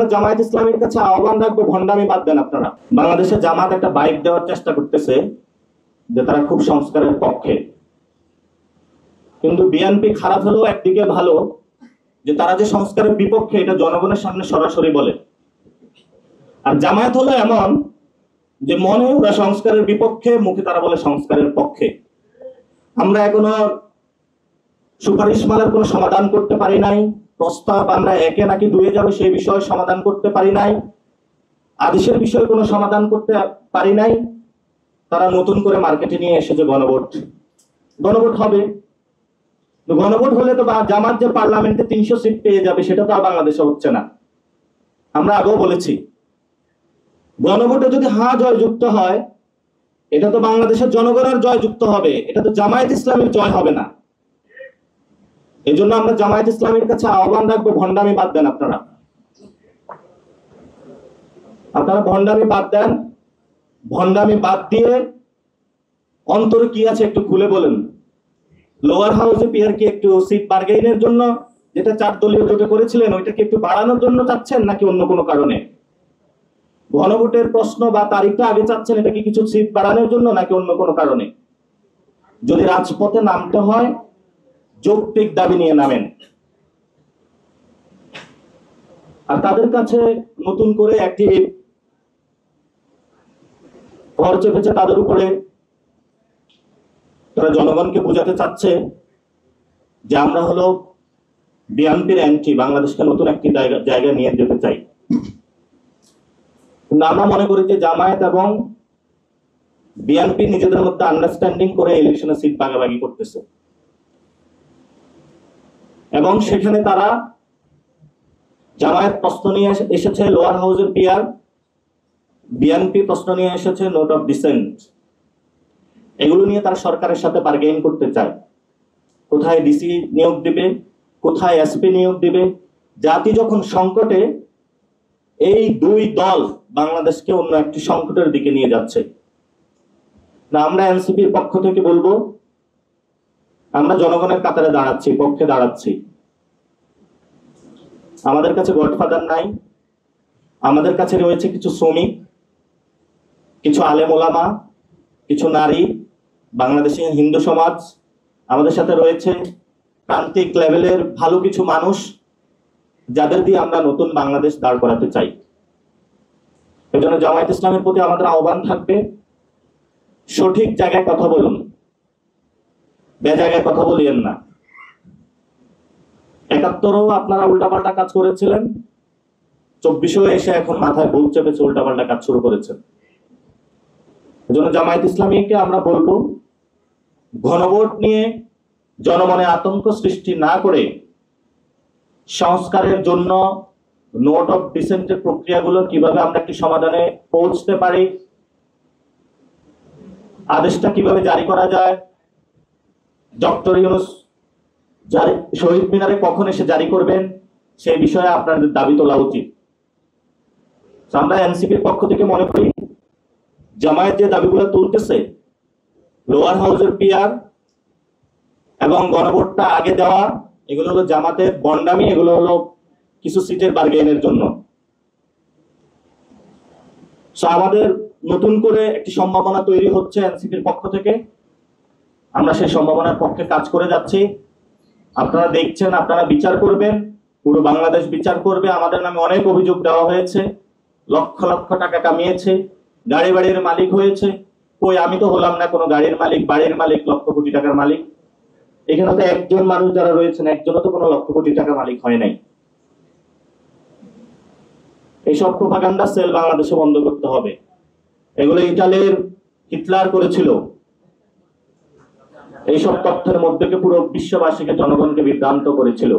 আমরা জামায়াত ইসলামীর কাছে আহ্বান রাখবো, ভণ্ডামি বাদ দেন আপনারা। বাংলাদেশে জামাত একটা বাইক দেওয়ার চেষ্টা করতেছে যে তারা খুব সংস্কারের পক্ষে, কিন্তু বিএনপি খারাপ হলেও একদিকে ভালো যে তারা যে সংস্কারের বিপক্ষে এটা জনগণের সামনে সরাসরি বলে। আর জামায়াত হলো এমন যে মনে ওরা সংস্কারের বিপক্ষে, মুখে তারা বলে সংস্কারের পক্ষে। আমরা এখনো সুপারিশমালার কোনো সমাধান করতে পারি নাই, প্রস্তাব আমরা একে নাকি দুয়ে যাবে সেই বিষয়ে সমাধান করতে পারি নাই, আদেশের বিষয়ে কোনো সমাধান করতে পারি নাই। তারা নতুন করে মার্কেটে নিয়ে এসেছে গণভোট। গণভোট হবে, গণভোট হলে তো জামাত যে পার্লামেন্টে 300 সিট পেয়ে যাবে সেটা তো আর বাংলাদেশে হচ্ছে না। আমরা আগেও বলেছি গণভোটে যদি হ্যাঁ জয়যুক্ত হয় এটা তো বাংলাদেশের জনগণের জয়যুক্ত হবে, এটা তো জামায়াত ইসলামের জয় হবে না। এই জন্য আমরা জামায়াত ইসলামের কাছে আহ্বান রাখবো, ভণ্ডামি বাদ দেন আপনারা। আপনারা ভণ্ডামি বাদ দেন, ভণ্ডামি বাদ দিয়ে অন্তরে কি আছে একটু খুলে বলেন। লোয়ার হাউসে পিয়ার কি একটু সিট বার্গেইনের জন্য, যেটা 4 দলীয় জোটে করেছিলেন ওইটাকে একটু বাড়ানোর জন্য চাচ্ছেন নাকি অন্য কোনো কারণে? গণভোটের প্রশ্ন বা তারিখটা আগে চাচ্ছেন এটা কি কিছু সিট বাড়ানোর জন্য নাকি অন্য কোনো কারণে? যদি রাজপথে নামতে হয় যৌক্তিক দাবি নিয়ে নামেন। আর তাদের কাছে নতুন করে একটি ভর চেপেছে তাদের উপরে, তারা জনগণকে বোঝাতে চাচ্ছে যে আমরা হলো বিএনপির অ্যান্টি, বাংলাদেশকে নতুন একটি জায়গা নিয়ে যেতে চাই। কিন্তু আমরা মনে করি যে জামায়াত এবং বিএনপি নিজেদের মধ্যে আন্ডারস্ট্যান্ডিং করে ইলেকশনে সিট ভাগাভাগি করতেছে এবং সেখানে তারা জামায়াত প্রশ্ন নিয়ে এসেছে লোয়ার হাউসের পিয়ার, বিএনপি প্রশ্ন নিয়ে এসেছে নোট অফ ডিসেন্ট। এগুলো নিয়ে তারা সরকারের সাথে বার্গেইন করতে চায়, কোথায় ডিসি নিয়োগ দিবে, কোথায় এসপি নিয়োগ দিবে। জাতি যখন সংকটে, এই দুই দল বাংলাদেশকে অন্য একটি সংকটের দিকে নিয়ে যাচ্ছে। না, আমরা এনসিপির পক্ষ থেকে বলবো আমরা জনগণের কাতারে দাঁড়াচ্ছি, পক্ষে দাঁড়াচ্ছি। আমাদের কাছে গডফাদার নাই, আমাদের কাছে রয়েছে কিছু শ্রমিক, কিছু আলেম ওলামা, কিছু নারী, বাংলাদেশের হিন্দু সমাজ, আমাদের সাথে রয়েছে প্রান্তিক লেভেলের ভালো কিছু মানুষ যাদের দিয়ে আমরা নতুন বাংলাদেশ দাঁড় করাতে চাই। এজন্য জামায়াত ইসলামের প্রতি আমাদের আহ্বান থাকবে, সঠিক জায়গায় কথা বলুন, বেজায়গায় কথা বলিয়েন না। 71ও আপনারা উল্টাপাল্টা কাজ করেছিলেন, 24ও এসে এখন মাথায় ভুল চেপেছে উল্টাপাল্টা কাজ শুরু করেছেন। এজন্য জামায়াত ইসলামীকে আমরা বলবো গণভোট নিয়ে জনমনে আতঙ্ক সৃষ্টি না করে সংস্কারের জন্য নোট অফ ডিসেন্টের প্রক্রিয়াগুলো কিভাবে আমরা একটি সমাধানে পৌঁছতে পারি, আদেশটা কিভাবে জারি করা যায়, ডক্টর ইউনূস শহীদ মিনারে কখন এসে জারি করবেন সেই বিষয়ে আপনাদের দাবি তোলা উচিত। আমরা এনসিপির পক্ষ থেকে মনে করি জামায়াত যে দাবিগুলো তুলতেছে, লোয়ার হাউসের পিয়ার এবং গণভোটটা আগে দেওয়া, এগুলো হলো জামাতের বন্ডামি, এগুলো হলো কিছু সিটের বার্গেইনের জন্য। আমাদের নতুন করে একটি সম্ভাবনা তৈরি হচ্ছে এনসিপির পক্ষ থেকে, আমরা সেই সম্ভাবনার পক্ষে কাজ করে যাচ্ছি। আপনারা দেখছেন, আপনারা বিচার করবেন, পুরো বাংলাদেশ বিচার করবে। আমাদের নামে অনেক অভিযোগ দেওয়া হয়েছে, লক্ষ লক্ষ টাকা কামিয়েছে, গাড়ি বাড়ির মালিক হয়েছে। কই, আমি তো হলাম না কোনো গাড়ির মালিক, বাড়ির মালিক, লক্ষ কোটি টাকার মালিক। এখানে তো একজন মানুষ যারা রয়েছেন, একজনও তো কোনো লক্ষ কোটি টাকা মালিক হয় নাই। এইসব প্রোপাগান্ডা সেল বাংলাদেশে বন্ধ করতে হবে। এগুলো ইটালির হিটলার করেছিল। এইসব তথ্যের মধ্যে পুরো বিশ্ববাসীকে, জনগণকে বিভ্রান্ত করেছিল।